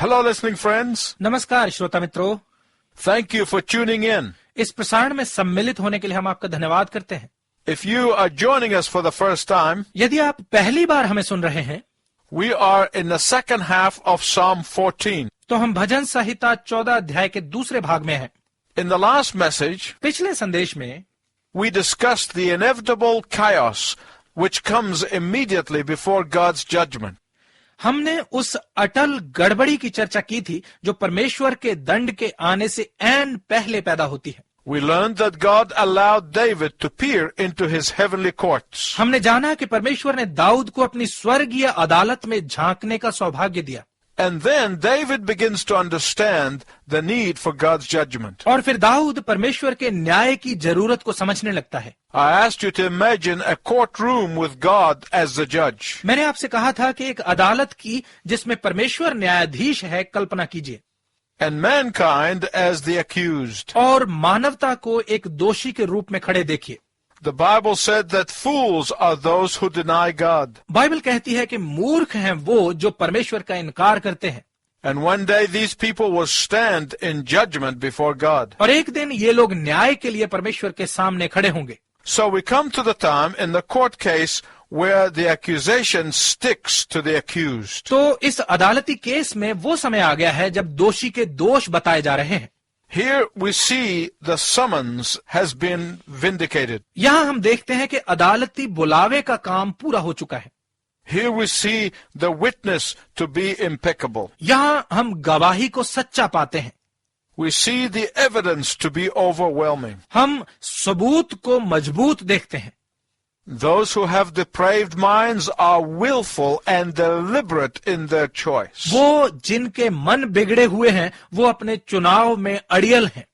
Hello, listening friends. नमस्कार श्रोता मित्रों, Thank you for tuning in. इस प्रसारण में सम्मिलित होने के लिए हम आपका धन्यवाद करते हैं। If you are joining us for the first time, यदि आप पहली बार हमें सुन रहे हैं, we are in the second half of Psalm 14. तो हम भजन संहिता 14 अध्याय के दूसरे भाग में हैं। In the last message, पिछले संदेश में we discussed the inevitable chaos which comes immediately before God's judgment. हमने उस अटल गड़बड़ी की चर्चा की थी जो परमेश्वर के दंड के आने से ऐन पहले पैदा होती है। We learned that God allowed David to peer into his heavenly courts. हमने जाना कि परमेश्वर ने दाऊद को अपनी स्वर्गीय अदालत में झांकने का सौभाग्य दिया। And then David begins to understand the need for God's judgment. और फिर दाऊद परमेश्वर के न्याय की जरूरत को समझने लगता है। I asked you to imagine a courtroom with God as the judge. मैंने आपसे कहा था कि एक अदालत की जिसमें परमेश्वर न्यायाधीश है, कल्पना कीजिए, And mankind as the accused. और मानवता को एक दोषी के रूप में खड़े देखिए। The Bible said that fools are those who deny God. Bible कहती है कि मूर्ख हैं वो जो परमेश्वर का इनकार करते हैं, And one day these people will stand in judgment before God. और एक दिन ये लोग न्याय के लिए परमेश्वर के सामने खड़े होंगे। So we come to the time in the court case where the accusation sticks to the accused. तो इस अदालती केस में वो समय आ गया है जब दोषी के दोष बताए जा रहे हैं। Here we see the summons has been vindicated. यहाँ हम देखते हैं कि अदालती बुलावे का काम पूरा हो चुका है। Here we see the witness to be impeccable. यहाँ हम गवाही को सच्चा पाते हैं। We see the evidence to be overwhelming. हम सबूत को मजबूत देखते हैं। Those who have depraved minds are willful and deliberate in their choice. वो जिनके मन बिगड़े हुए हैं वो अपने चुनाव में अड़ियल हैं।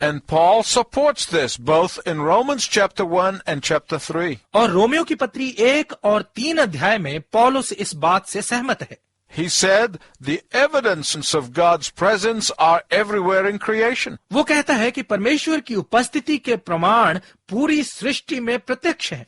And Paul supports this both in Romans chapter 1 and chapter 3. और रोमियो की पत्री 1 और 3 अध्याय में पौलुस इस बात से सहमत है। He said the evidences of God's presence are everywhere in creation. वो कहता है कि परमेश्वर की उपस्थिति के प्रमाण पूरी सृष्टि में प्रत्यक्ष हैं,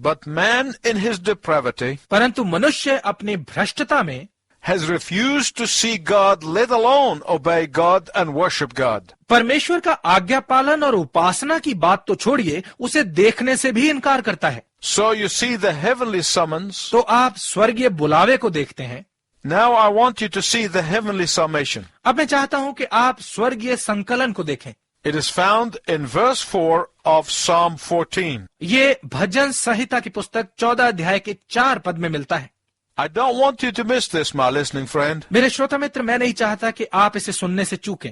But man in his depravity परंतु मनुष्य अपनी भ्रष्टता में has refused to see God, let alone obey God and worship God. परमेश्वर का आज्ञा पालन और उपासना की बात तो छोड़िए, उसे देखने से भी इनकार करता है। So you see the heavenly summons. तो आप स्वर्गीय बुलावे को देखते हैं। Now I want you to see the heavenly summation. अब मैं चाहता हूं कि आप स्वर्गीय संकलन को देखें। It is found in verse 4 of Psalm 14. ये भजन संहिता की पुस्तक 14 अध्याय के 4 पद में मिलता है। I don't want you to miss this, my listening friend. मेरे श्रोता मित्र, मैं नहीं चाहता कि आप इसे सुनने से चूकें।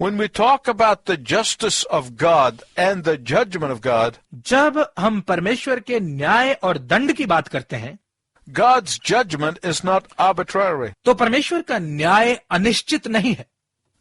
When we talk about the justice of God and the judgment of God, जब हम परमेश्वर के न्याय और दंड की बात करते हैं, God's judgment is not arbitrary. तो परमेश्वर का न्याय अनिश्चित नहीं है।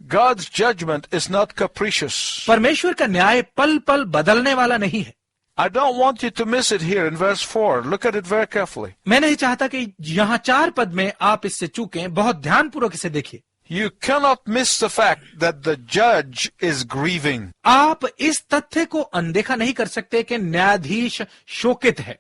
God's judgment is not capricious. परमेश्वर का न्याय पल पल बदलने वाला नहीं है। I don't want you to miss it here in verse 4. Look at it very carefully. मैं नहीं चाहता कि यहाँ 4 पद में आप इससे चूकें। बहुत ध्यानपूर्वक इसे देखिए। You cannot miss the fact that the judge is grieving. आप इस तथ्य को अनदेखा नहीं कर सकते कि न्यायाधीश शोकित है।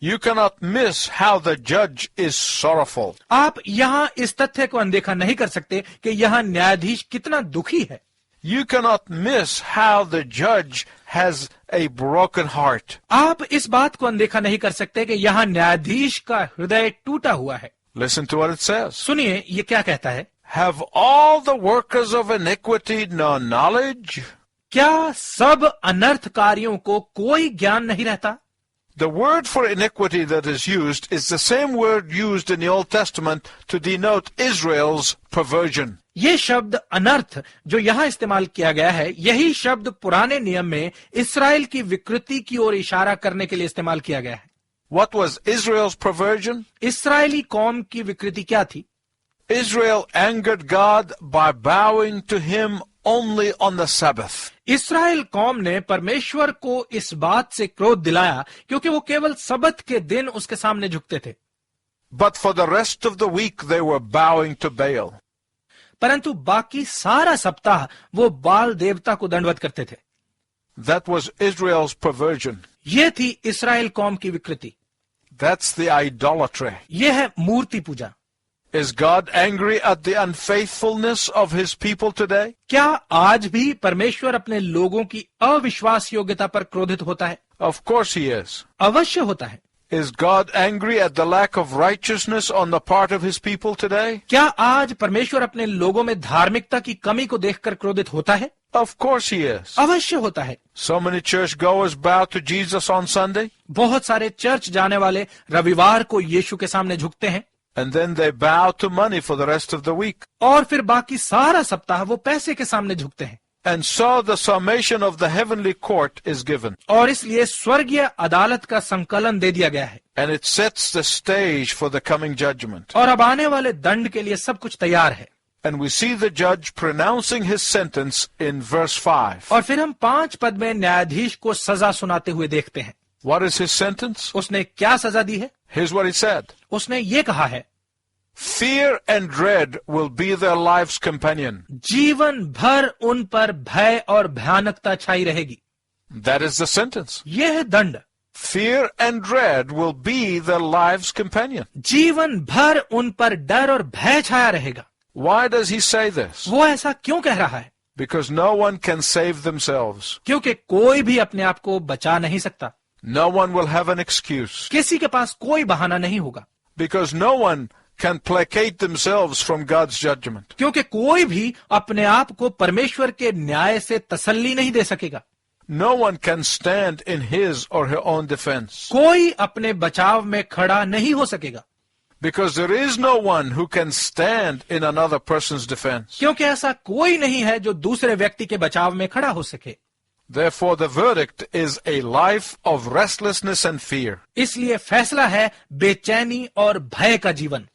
You cannot miss how the judge is sorrowful. आप यहाँ इस तथ्य को अनदेखा नहीं कर सकते कि यहाँ न्यायाधीश कितना दुखी है। You cannot miss how the judge has a broken heart. आप इस बात को अनदेखा नहीं कर सकते कि यहाँ न्यायाधीश का हृदय टूटा हुआ है। Listen to what it says. सुनिए ये क्या कहता है। Have all the workers of iniquity no knowledge? क्या सब अनर्थकारियों को कोई ज्ञान नहीं रहता? The word for iniquity that is used is the same word used in the Old Testament to denote Israel's perversion. ये शब्द अनर्थ जो यहाँ इस्तेमाल किया गया है, यही शब्द पुराने नियम में इसराइल की विकृति की ओर इशारा करने के लिए इस्तेमाल किया गया है। What was Israel's perversion? Israeli कौम की विकृति क्या थी? Israel angered God by bowing to him only on the Sabbath. Israel कौम ने परमेश्वर को इस बात से क्रोध दिलाया क्योंकि वो केवल सबत के दिन उसके सामने झुकते थे। But for the rest of the week they were bowing to Baal. परंतु बाकी सारा सप्ताह वो बाल देवता को दंडवत करते थे। That was Israel's perversion. ये थी इसराइल कौम की विकृति। That's the idolatry. ये है मूर्ति पूजा। Is God angry at the unfaithfulness of his people today? क्या आज भी परमेश्वर अपने लोगों की अविश्वास योग्यता पर क्रोधित होता है? Of course he is. अवश्य होता है। Is God angry at the lack of righteousness on the part of his people today? क्या आज परमेश्वर अपने लोगों में धार्मिकता की कमी को देखकर क्रोधित होता है? Of course he is. अवश्य होता है। So many churchgoers bow to Jesus on Sunday, बहुत सारे चर्च जाने वाले रविवार को यीशु के सामने झुकते हैं and then they bow to money for the rest of the week. और फिर बाकी सारा सप्ताह वो पैसे के सामने झुकते हैं। And so the summation of the heavenly court is given, और इसलिए स्वर्गीय अदालत का संकलन दे दिया गया है and it sets the stage for the coming judgment. और अब आने वाले दंड के लिए सब कुछ तैयार है। And we see the judge pronouncing his sentence in verse 5. और फिर हम 5 पद में न्यायाधीश को सजा सुनाते हुए देखते हैं। What is his sentence? उसने क्या सजा दी है? Here's what he said. उसने ये कहा है, Fear and dread will be their life's companion. जीवन भर उन पर भय और भयानकता छाई रहेगी। That is the sentence. यह है दंड। Fear and dread will be their life's companion. जीवन भर उन पर डर और भय छाया रहेगा। Why does he say this? वो ऐसा क्यों कह रहा है? Because no one can save themselves. क्योंकि कोई भी अपने आप को बचा नहीं सकता। No one will have an excuse. किसी के पास कोई बहाना नहीं होगा। Because no one can placate themselves from God's judgment. क्योंकि कोई भी अपने आप को परमेश्वर के न्याय से तसल्ली नहीं दे सकेगा। No one can stand in his or her own defense. कोई अपने बचाव में खड़ा नहीं हो सकेगा। Because there is no one who can stand in another person's defense. क्योंकि ऐसा कोई नहीं है जो दूसरे व्यक्ति के बचाव में खड़ा हो सके। Therefore, the verdict is a life of restlessness and fear, इसलिए फैसला है बेचैनी और भय का जीवन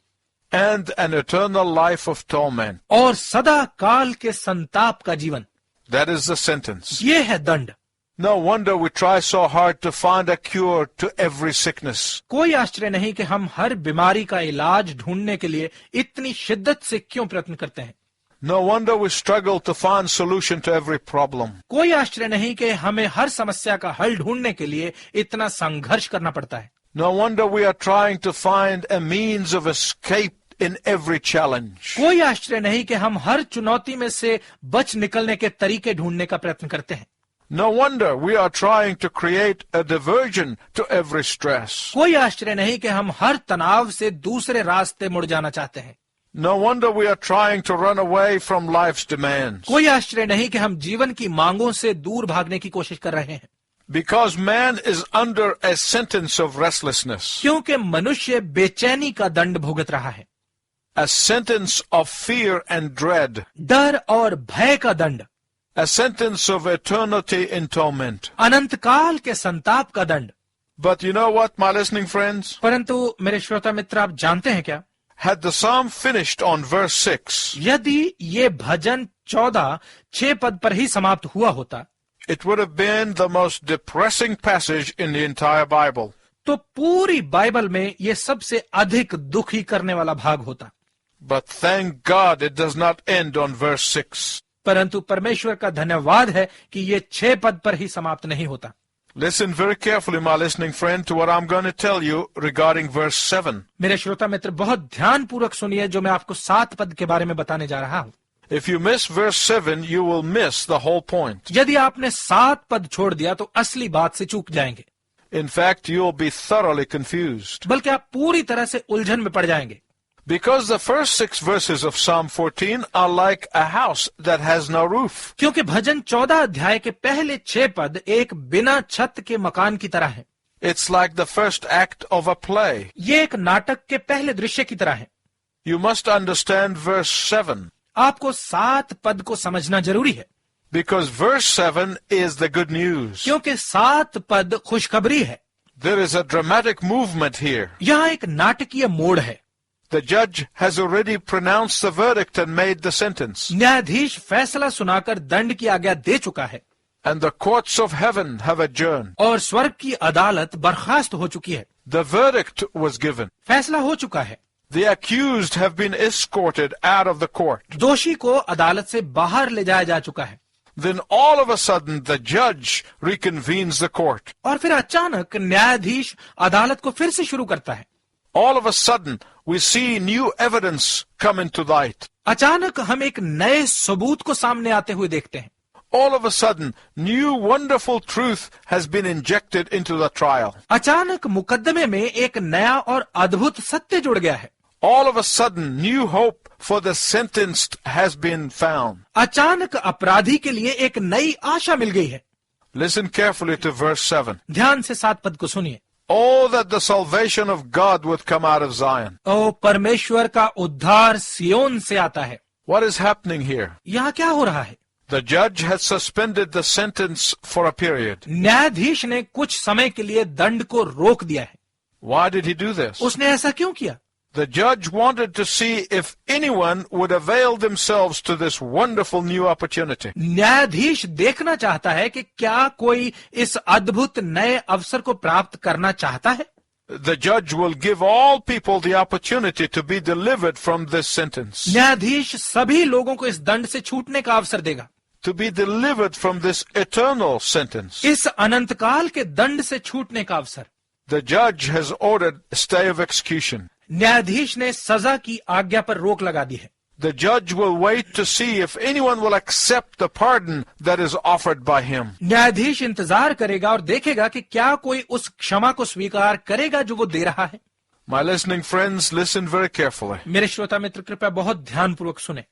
and an eternal life of torment. और सदा काल के संताप का जीवन। That is the sentence. ये है दंड। No wonder we try so hard to find a cure to every sickness. कोई आश्चर्य नहीं कि हम हर बीमारी का इलाज ढूंढने के लिए इतनी शिद्दत से क्यों प्रयत्न करते हैं। No wonder we struggle to find solution to every problem. कोई आश्चर्य नहीं कि हमें हर समस्या का हल ढूंढने के लिए इतना संघर्ष करना पड़ता है। No wonder we are trying to find a means of escape in every challenge. कोई आश्चर्य नहीं कि हम हर चुनौती में से बच निकलने के तरीके ढूंढने का प्रयत्न करते हैं। No wonder we are trying to create a diversion to every stress. कोई आश्चर्य नहीं कि हम हर तनाव से दूसरे रास्ते मुड़ जाना चाहते हैं। No wonder we are trying to run away from life's demands. कोई आश्चर्य नहीं कि हम जीवन की मांगों से दूर भागने की कोशिश कर रहे हैं। Because man is under a sentence of restlessness, क्योंकि मनुष्य बेचैनी का दंड भुगत रहा है। a sentence of fear and dread, डर और भय का दंड, a sentence of eternity in torment. अनंत काल के संताप का दंड। But you know what, my listening friends? परंतु मेरे श्रोता मित्र, आप जानते हैं क्या? Had the psalm finished on verse 6, यदि ये भजन 14 6 पद पर ही समाप्त हुआ होता it would have been the most depressing passage in the entire Bible. तो पूरी बाइबल में ये सबसे अधिक दुखी करने वाला भाग होता। But thank God it does not end on verse 6. परंतु परमेश्वर का धन्यवाद है कि ये 6 पद पर ही समाप्त नहीं होता। Listen very carefully, my listening friend, to what I'm going to tell you regarding verse 7. मेरे श्रोता मित्र, बहुत ध्यानपूर्वक सुनिए जो मैं आपको 7 पद के बारे में बताने जा रहा हूं। If you miss verse 7, you will miss the whole point. यदि आपने 7 पद छोड़ दिया तो असली बात से चूक जाएंगे। In fact, you'll be thoroughly confused. बल्कि आप पूरी तरह से उलझन में पड़ जाएंगे। Because the first 6 verses of Psalm 14 are like a house that has no roof. क्योंकि भजन 14 अध्याय के पहले 6 पद एक बिना छत के मकान की तरह है। It's like the first act of a play. ये एक नाटक के पहले दृश्य की तरह है। You must understand verse 7. आपको 7 पद को समझना जरूरी है। Because verse 7 is the good news. क्योंकि 7 पद खुशखबरी है। There is a dramatic movement here. यहाँ एक नाटकीय मोड़ है। The judge has already pronounced the verdict and made the sentence. न्यायाधीश फैसला सुनाकर दंड की आज्ञा दे चुका है। And the courts of heaven have adjourned. और स्वर्ग की अदालत बर्खास्त हो चुकी है। The verdict was given. फैसला हो चुका है। The accused have been escorted out of the court. दोषी को अदालत से बाहर ले जाया जा चुका है। Then all of a sudden the judge reconvenes the court. और फिर अचानक न्यायाधीश अदालत को फिर से शुरू करता है। All of a sudden, we see new evidence come into light. अचानक हम एक नए सबूत को सामने आते हुए देखते हैं। All of a sudden, new wonderful truth has been injected into the trial. अचानक मुकदमे में एक नया और अद्भुत सत्य जुड़ गया है। All of a sudden, new hope for the sentenced has been found. अचानक अपराधी के लिए एक नई आशा मिल गई है। Listen carefully to verse 7. ध्यान से 7 पद को सुनिए। Oh, that the salvation of God would come out of Zion. ओ परमेश्वर का उद्धार सियोन से आता है। What is happening here? यहाँ क्या हो रहा है? The judge had suspended the sentence for a period. न्यायाधीश ने कुछ समय के लिए दंड को रोक दिया है। Why did he do this? उसने ऐसा क्यों किया? The judge wanted to see if anyone would avail themselves to this wonderful new opportunity. न्यायाधीश देखना चाहता है कि क्या कोई इस अद्भुत नए अवसर को प्राप्त करना चाहता है। The judge will give all people the opportunity to be delivered from this sentence. न्यायाधीश सभी लोगों को इस दंड से छूटने का अवसर देगा। To be delivered from this eternal sentence. इस अनंतकाल के दंड से छूटने का अवसर। The judge has ordered a stay of execution. न्यायाधीश ने सजा की आज्ञा पर रोक लगा दी है। The judge will wait to see if anyone will accept the pardon that is offered by him. न्यायाधीश इंतजार करेगा और देखेगा कि क्या कोई उस क्षमा को स्वीकार करेगा जो वो दे रहा है। My listening friends, listen very carefully. मेरे श्रोता मित्र कृपया बहुत ध्यानपूर्वक सुने।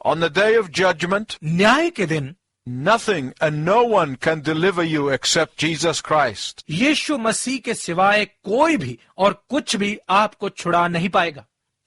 On the day of judgment, न्याय के दिन nothing and no one can deliver you except Jesus Christ. यीशु मसीह के सिवाय कोई भी और कुछ भी आपको छुड़ा नहीं पाएगा।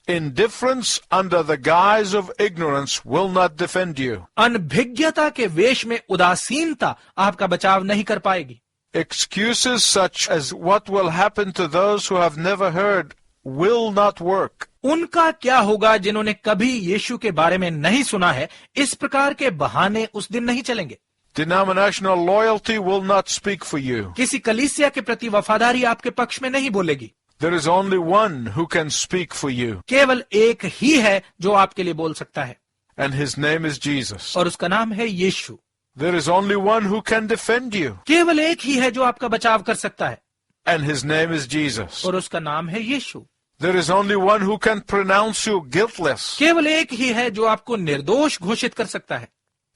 Indifference under the guise of ignorance will not defend you. अनभिज्ञता के वेश में उदासीनता आपका बचाव नहीं कर पाएगी। Excuses such as what will happen to those who have never heard will not work. उनका क्या होगा जिन्होंने कभी यीशु के बारे में नहीं सुना है, इस प्रकार के बहाने उस दिन नहीं चलेंगे। Denominational loyalty will not speak for you. किसी कलीसिया के प्रति वफादारी आपके पक्ष में नहीं बोलेगी। There is only one who can speak for you, केवल एक ही है जो आपके लिए बोल सकता है, and his name is Jesus. और उसका नाम है यीशु। There is only one who can defend you, केवल एक ही है जो आपका बचाव कर सकता है, and his name is Jesus. और उसका नाम है यीशु। There is only one who can pronounce you guiltless, केवल एक ही है जो आपको निर्दोष घोषित कर सकता है,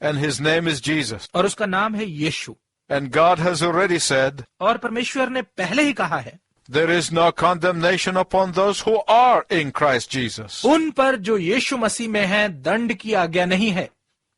and his name is Jesus. और उसका नाम है यीशु। And God has already said, और परमेश्वर ने पहले ही कहा है, there is no condemnation upon those who are in Christ Jesus. उन पर जो यीशु मसीह में हैं दंड की आज्ञा नहीं है।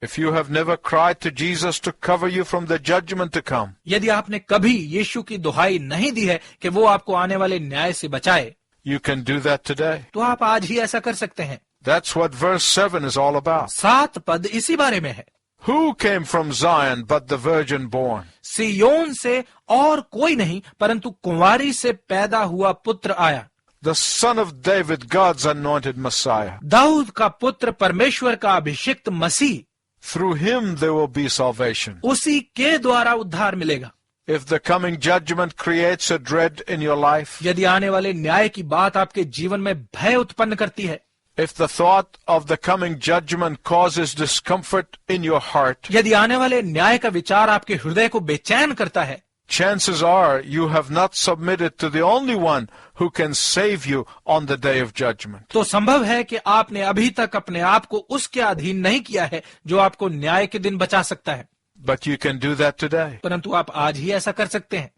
If you have never cried to Jesus to cover you from the judgment to come, यदि आपने कभी यीशु की दुहाई नहीं दी है कि वो आपको आने वाले न्याय से बचाए, you can do that today. तो आप आज ही ऐसा कर सकते हैं। That's what verse 7 is all about. 7 पद इसी बारे में है। Who came from Zion but the virgin born? सियोन से और कोई नहीं परंतु कुंवारी से पैदा हुआ पुत्र आया। The son of David, God's anointed Messiah. Dawood का पुत्र, परमेश्वर का अभिषिक्त मसीह। Through him there will be salvation. उसी के द्वारा उद्धार मिलेगा। If the coming judgment creates a dread in your life, यदि आने वाले न्याय की बात आपके जीवन में भय उत्पन्न करती है, if the thought of the coming judgment causes discomfort in your heart, यदि आने वाले न्याय का विचार आपके हृदय को बेचैन करता है, chances are you have not submitted to the only one who can save you on the day of judgment. तो संभव है कि आपने अभी तक अपने आप को उसके अधीन नहीं किया है जो आपको न्याय के दिन बचा सकता है। But you can do that today. परंतु आप आज ही ऐसा कर सकते हैं।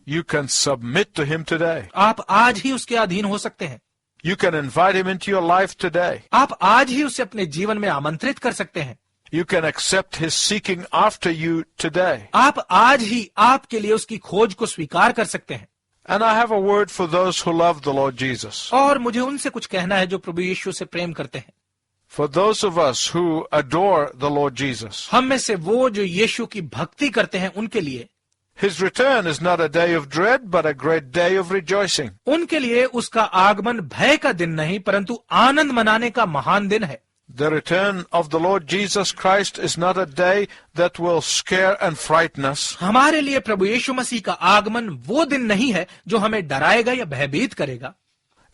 You can submit to him today. आप आज ही उसके अधीन हो सकते हैं। You can invite him into your life today. आप आज ही उसे अपने जीवन में आमंत्रित कर सकते हैं। You can accept his seeking after you today. आप आज ही आपके लिए उसकी खोज को स्वीकार कर सकते हैं। And I have a word for those who love the Lord Jesus. और मुझे उनसे कुछ कहना है जो प्रभु यीशु से प्रेम करते हैं। For those of us who adore the Lord Jesus, हम में से वो जो यीशु की भक्ति करते हैं उनके लिए his return is not a day of dread but a great day of rejoicing. उनके लिए उसका आगमन भय का दिन नहीं परंतु आनंद मनाने का महान दिन है। The return of the Lord Jesus Christ is not a day that will scare and frighten us. हमारे लिए प्रभु यीशु मसीह का आगमन वो दिन नहीं है जो हमें डराएगा या भयभीत करेगा।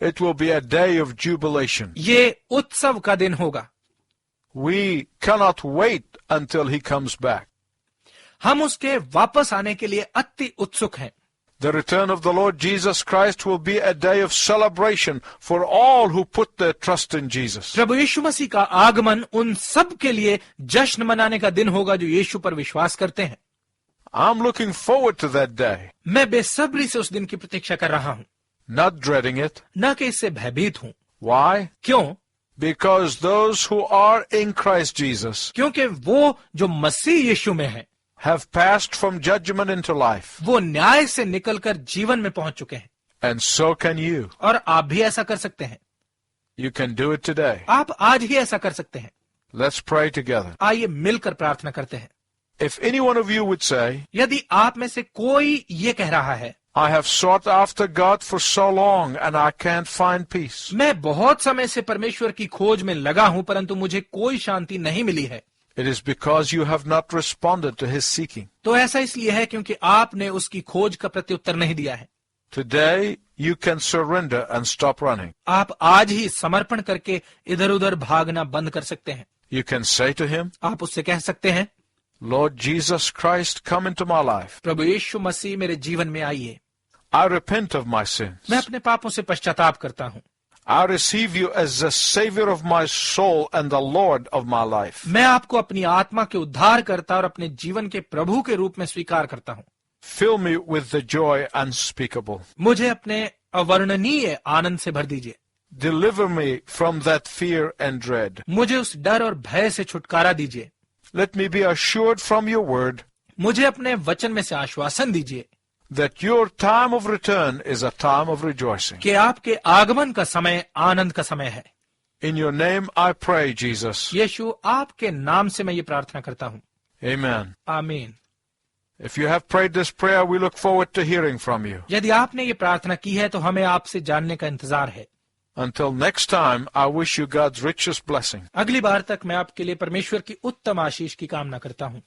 It will be a day of jubilation. ये उत्सव का दिन होगा। We cannot wait until he comes back. हम उसके वापस आने के लिए अति उत्सुक हैं। The return of the Lord Jesus Christ will be a day of celebration for all who put their trust in Jesus. प्रभु यीशु मसीह का आगमन उन सब के लिए जश्न मनाने का दिन होगा जो यीशु पर विश्वास करते हैं। I'm looking forward to that day, मैं बेसब्री से उस दिन की प्रतीक्षा कर रहा हूं, not dreading it. न कि इससे भयभीत हूं। Why? क्यों? Because those who are in Christ Jesus क्योंकि वो जो मसीह यीशु में है have passed from judgment into life, वो न्याय से निकलकर जीवन में पहुंच चुके हैं, and so can you. और आप भी ऐसा कर सकते हैं। You can do it today. आप आज ही ऐसा कर सकते हैं। Let's pray together. आइए मिलकर प्रार्थना करते हैं। If any one of you would say, यदि आप में से कोई ये कह रहा है, I have sought after God for so long and I can't find peace, मैं बहुत समय से परमेश्वर की खोज में लगा हूं परंतु मुझे कोई शांति नहीं मिली है, it is because you have not responded to his seeking. तो ऐसा इसलिए है क्योंकि आपने उसकी खोज का प्रत्युत्तर नहीं दिया है। Today, you can surrender and stop running. आप आज ही समर्पण करके इधर उधर भागना बंद कर सकते हैं। You can say to him, आप उससे कह सकते हैं, Lord Jesus Christ, come into my life. प्रभु यीशु मसीह मेरे जीवन में आइए, I repent of my sins. मैं अपने पापों से पश्चाताप करता हूं। I receive you as the Savior of my soul and the Lord of my life. मैं आपको अपनी आत्मा के उद्धार करता और अपने जीवन के प्रभु के रूप में स्वीकार करता हूं। Fill me with the joy unspeakable. मुझे अपने अवर्णनीय आनंद से भर दीजिए। Deliver me from that fear and dread. मुझे उस डर और भय से छुटकारा दीजिए। Let me be assured from your word मुझे अपने वचन में से आश्वासन दीजिए that your time of return is a time of rejoicing. कि आपके आगमन का समय आनंद का समय है। In your name I pray, Jesus. यीशु, आपके नाम से मैं ये प्रार्थना करता हूं। Amen. आमीन। If you have prayed this prayer, we look forward to hearing from you. यदि आपने ये प्रार्थना की है तो हमें आपसे जानने का इंतजार है। Until next time, I wish you God's richest blessing. अगली बार तक मैं आपके लिए परमेश्वर की उत्तम आशीष की कामना करता हूं।